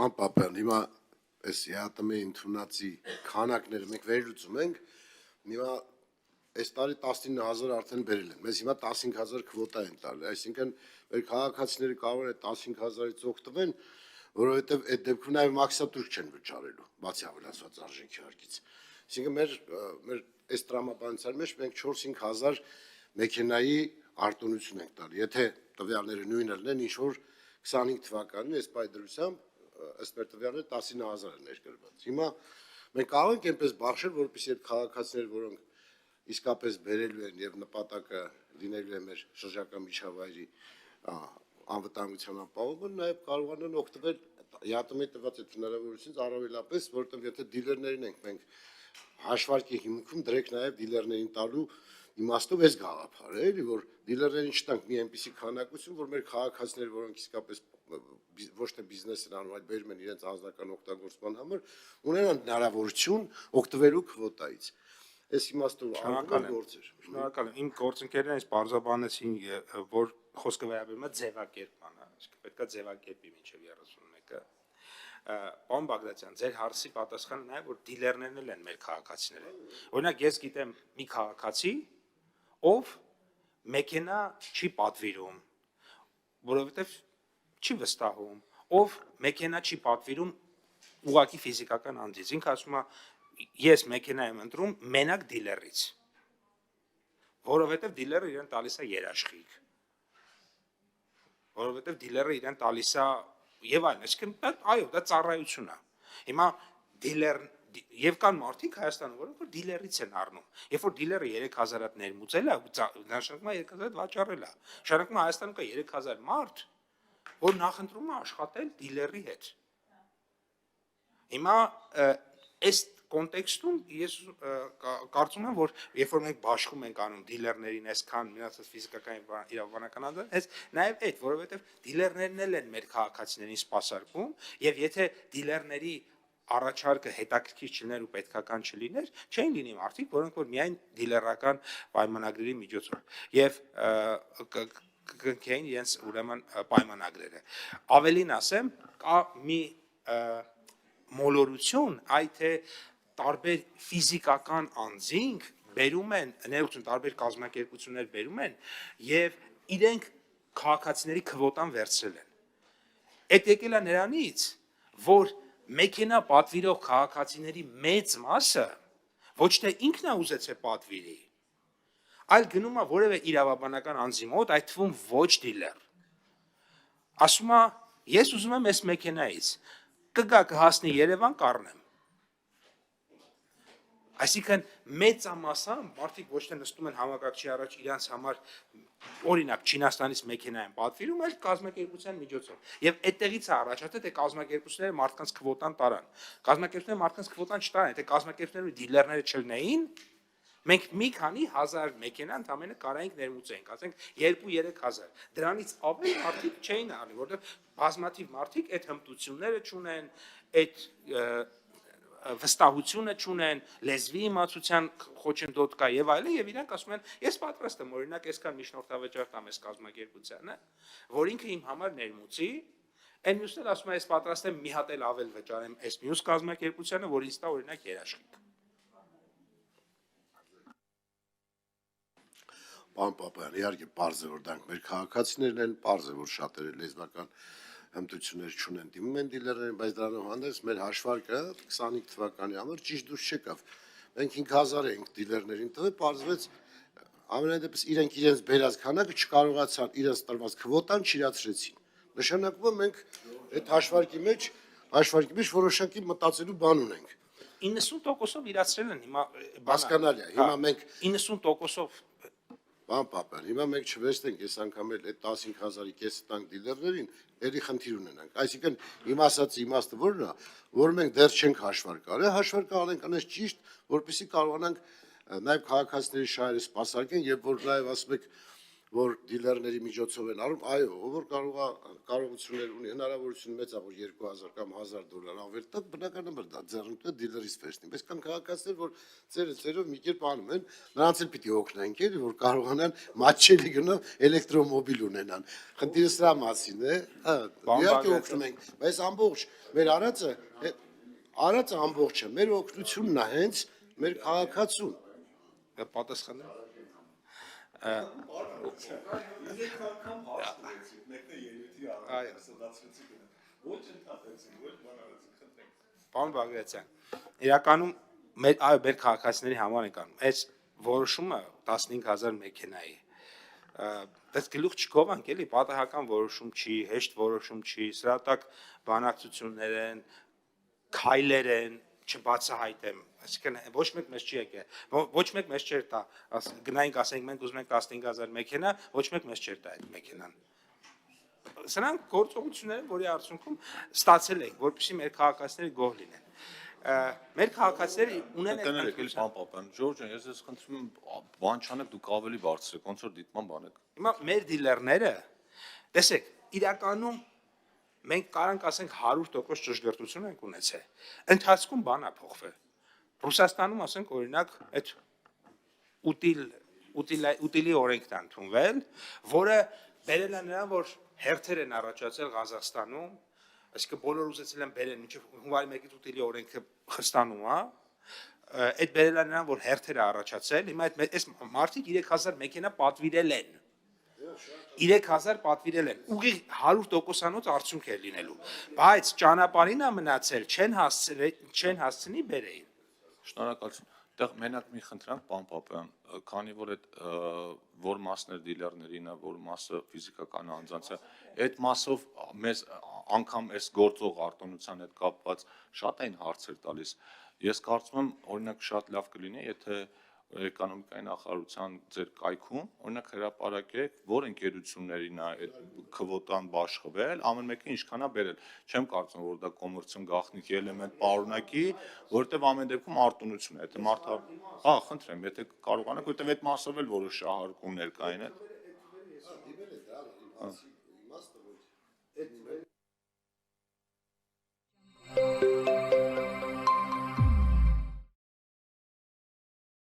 Պան Պապյան, հիմա այս ԵԱՏՄ-ի ընդունածի քանակները մենք վերլուծում ենք, հիմա այս տարի 19,000 արդեն բերել են, մեզ հիմա 15,000 քվոտա են տալի, այսինքն մեր քաղաքացիները կարող են 15,000-ից օգտվեն, որովհետև այդ դեպքում նաև մաքսատուրք չեն վճարելու, բացի ավելացված արժեքի հարկից։ Այսինքն մեր այս տրամաբանության մեջ մենք 4-5,000 մեքենայի արտոնություն ենք տալի, եթե տվյալները նույնը լինեն, ինչ որ 25 թվականին այս պայդրությամբ ըստ մեր տվյալները 19,000 են ներկրված։ Հիմա մենք կարող ենք այնպես բաշխել, որպեսզի այդ քաղաքացիները, որոնք իսկապես բերելու են եւ նպատակը լինելու է մեր շրջակա միջավայրի անվտանգության ապահովումը, նաեւ կարողանան օգտվել ԵԱՏՄ-ի տված այդ հնարավորությունից առավելապես, որովհետեւ եթե դիլերներին ենք մենք հաշվարկի հիմքում դրեք նաեւ դիլերներին տալու իմաստով այս գաղափարը, էլի որ դիլերներին չտանք մի այնպիսի քանակություն, որ մեր քաղաքացիները, որոնք իսկապես ոչ թե բիզնես են անում, այլ բերում են իրենց անձնական օգտագործման համար, ունենան հնարավորություն օգտվելու քվոտայից։ Այս իմաստով անում գործեր։ Շնորհակալ եմ։ Իմ գործընկերներն այս բարձրաբանեցին, որ խոսքը վերաբերում է ձևակերպմանը, այսինքն պետք է ձևակերպի մինչև 31-ը։ Պարոն Բագրատյան, ձեր հարցի պատասխանը նա է, որ դիլերներն էլ են մեր քաղաքացիները։ Օրինակ ես գիտեմ մի քաղաքացի, ով մեքենա չի պատվիրում, որովհետև չի վստահում, ով մեքենա չի պատվիրում ուղղակի ֆիզիկական անձից։ Ինքը ասում է, ես մեքենա եմ ընտրում մենակ դիլերից, որովհետև դիլերը իրեն տալիս է երաշխիք, որովհետև դիլերը իրեն տալիս է եւ այլն, այսինքն այո, դա ծառայություն է։ Հիմա դիլեր եւ կան մարդիկ Հայաստանում, որոնք որ դիլերից են առնում։ Երբ որ դիլերը 3,000-ատ ներմուծել է, նշանակում է 3,000-ատ վաճառել է։ Նշանակում է Հայաստանում կա 3,000 մարդ, որ նախընտրում է աշխատել դիլերի հետ։ Հիմա այս կոնտեքստում ես կարծում եմ, որ երբ որ մենք բաշխում ենք անում դիլերներին այսքան մնացած ֆիզիկական իրավաբանական անձանց, այս նաև այդ, որովհետև դիլերներն էլ են մեր քաղաքացիներին սպասարկում, եւ եթե դիլերների առաջարկը հետաքրքիր չլիներ ու պետքական չլիներ, չէին լինի մարդիկ, որոնք որ միայն դիլերական պայմանագրերի միջոցով եւ կգնքեին իրենց ուրեմն պայմանագրերը։ Ավելին ասեմ, կա մի մոլորություն, այդ թե տարբեր ֆիզիկական անձինք բերում են, ներողություն, տարբեր կազմակերպություններ բերում են եւ իրենք քաղաքացիների քվոտան վերցրել են։ Այդ եկել է նրանից, որ մեքենա պատվիրող քաղաքացիների մեծ մասը ոչ թե ինքն է ուզեցել պատվիրի, այլ գնում է որևէ իրավաբանական անձի մոտ, այդ թվում ոչ դիլեր։ Ասում է, ես ուզում եմ այս մեքենայից, կգա կհասնի Երևան կառնեմ։ Այսինքն մեծամասամբ մարդիկ ոչ թե նստում են համակարգչի առաջ իրանց համար օրինակ Չինաստանից մեքենա են պատվիրում, այլ կազմակերպության միջոցով։ Եվ այդտեղից է առաջացել, թե կազմակերպությունները մարդկանց քվոտան տարան։ Կազմակերպությունները մարդկանց քվոտան չտարան, թե կազմակերպությունները դիլերները չլինեին, մենք մի քանի հազար մեքենա ընդամենը կարայինք ներմուծենք, ասենք 2-3,000։ Դրանից ավել մարդիկ չէին անի, որովհետև բազմաթիվ մարդիկ այդ հմտությունները չունեն, այդ վստահությունը չունեն, լեզվի իմացության խոչընդոտ կա եւ այլն, եւ իրանք ասում են, ես պատրաստ եմ օրինակ այսքան միջնորդավճար տամ այս կազմակերպությանը, որ ինքը իմ համար ներմուծի, այն մյուսն էլ ասում է, ես պատրաստ եմ մի հատ էլ ավել վճարեմ այս մյուս կազմակերպությանը, որ ինձ տա օրինակ երաշխիք։ Պարոն Պապյան, իհարկե պարզ է, որ դրանք մեր քաղաքացիներն են, պարզ է, որ շատերը լեզվական հմտություններ չունեն, դիմում են դիլերներին, բայց դրանով հանդերձ մեր հաշվարկը 25 թվականի համար ճիշտ դուրս չեկավ։ Մենք 5,000 ենք դիլերներին տվել, պարզվեց ամենայն դեպս իրենք իրենց բերած քանակը չկարողացան իրենց տրված քվոտան չիրացրեցին։ Նշանակում է մենք այդ հաշվարկի մեջ որոշակի մտածելու բան ունենք։ 90%-ով իրացրել են հիմա Հասկանալի է, հիմա մենք 90%-ով Պարոն Պապյան, հիմա մենք չվերցնենք այս անգամ էլ այդ 15,000-ի կեսը տանք դիլերներին, ելի խնդիր ունենանք։ Այսինքն իմ ասած իմաստը որն է, որ մենք դեռ չենք հաշվարկ արել, հաշվարկը անենք անես ճիշտ, որպեսզի կարողանանք նաև քաղաքացիների շահերը սպասարկեն եւ որ նաև ասում եք որ դիլերների միջոցով են արում, այո, ով որ կարողություններ ունի, հնարավորություն մեծ է, որ 2000 կամ $1000 ավել տա, բնականաբար դա ձեռնտու է դիլերից վերցնի, բայց կան քաղաքացիներ, որ ծերով մի կերպ անում են, նրանց էլ պիտի օգնենք, էլի, որ կարողանան մատչելի գնով էլեկտրոմոբիլ ունենան։ Խնդիրը սրա մասին է, իհարկե օգնում ենք, բայց ամբողջ մեր արածը ամբողջը, մեր օգնությունն է հենց մեր քաղաքացուն։ Պատասխանը։ Պարոն Բագրատյան, իրականում մեր քաղաքացիների համար ենք անում։ Այս որոշումը 15000 մեքենայի։ Բայց գլուխ չկովանք, էլի, պատահական որոշում չի, հեշտ որոշում չի, սրա տակ բանակցություններ են, քայլեր են, չբացահայտեմ, այսինքն ոչ մեկ մեզ չի եկել, ոչ մեկ մեզ չէր տա, գնայինք ասենք մենք ուզում ենք 15000 մեքենա, ոչ մեկ մեզ չէր տա այդ մեքենան։ Սրանք գործողություններ են, որի արդյունքում ստացել ենք, որպեսզի մեր քաղաքացիները գոհ լինեն։ Մեր քաղաքացիները ունեն այդ Պապան, Ժորժ, ես ես խնդրում եմ բան չանեք, դուք ավելի բարձր եք, ոնց որ դիտման բանեք։ Հիմա մեր դիլերները, տեսեք, իրականում մենք կարանք ասենք 100% ճշգրտություն ենք ունեցել։ Ընթացքում բան է փոխվել։ Ռուսաստանում ասենք օրինակ այդ ուտիլի օրենքն է ընդունվել, որը բերել է նրան, որ հերթեր են առաջացել Ղազախստանում, այսինքն բոլոր ուզեցել են բերեն մինչև հունվարի 1-ից ուտիլի օրենքը խստանում է, այդ բերել է նրան, որ հերթեր է առաջացել, հիմա այս մարդիկ 3000 մեքենա պատվիրել են։ 3000 պատվիրել են, ուղիղ 100%-անոց արդյունք է լինելու, բայց ճանապարհին է մնացել, չեն հասցնի բերեին։ Շնորհակալություն։ Այդտեղ մենակ մի խնդրանք, պարոն Պապյան, քանի որ այդ որ մասն է դիլերներին է, որ մասը ֆիզիկական անձանց է, այդ մասով մեզ անգամ այս գործող արտոնության հետ կապված շատ են հարցեր տալիս։ Ես կարծում եմ, օրինակ շատ լավ կլինի, եթե էկոնոմիկայի նախարարության ձեր կայքում, օրինակ հրապարակեք, որ ընկերություններին է այդ քվոտան բաշխվել, ամեն մեկը ինչքան է բերել։ Չեմ կարծում, որ դա կոմերցիոն գաղտնիքի էլեմենտ պարունակի, որովհետև ամեն դեպքում արտոնություն է։ Եթե մարդը, խնդրեմ, եթե կարողանաք, որովհետև այդ մասով էլ որոշ շահարկումներ կային,